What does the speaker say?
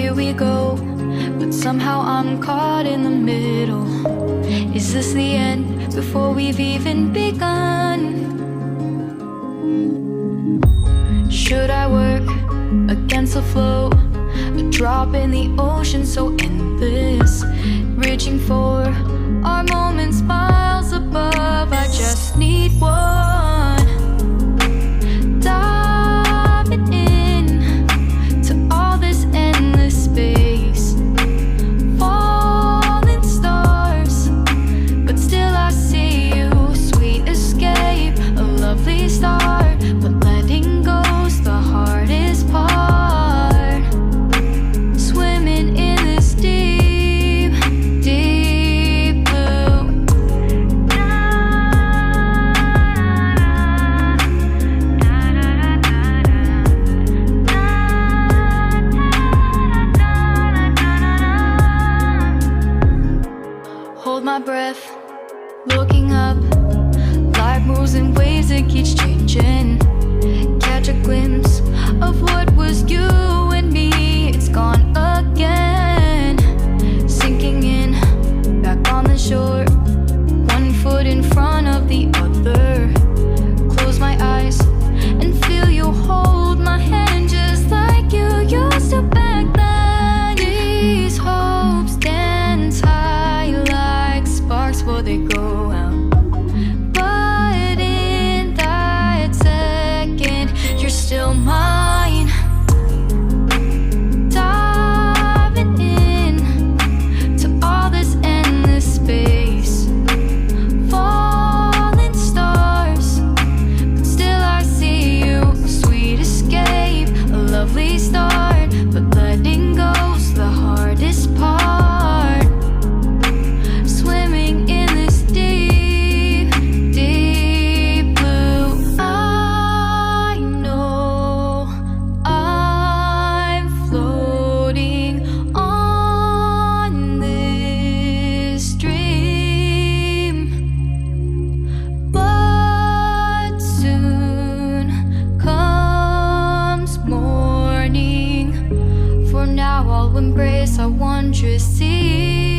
here we go, but somehow I'm caught in the middle. Is this the end before we've even begun? Should I work against the flow? A drop in the ocean so endless, reaching for our moments miles above. I just need one, diving in to all this endless space, falling stars, but still I see you. Sweet escape, a lovely start, but letting go's the hardest part. Swimming in this deep, deep blue. Hold my breath, looking up. Life moves in waves, it keeps changing. Catch a glimpse of what was you and me. It's gone again, sinking in, back on the shore. One foot in front of the other. Close my eyes and feel you hold my hand just like you used to back then. These hopes dance high like sparks before they go out. But in that second, you're still mine. Diving in to all this endless space, falling stars, but still I see you. Sweet escape, a lovely start, but letting go's the hardest part. Swimming in this deep, deep blue. I know I'm floating on this dream, but soon comes morning. For now I'll embrace our wondrous sea.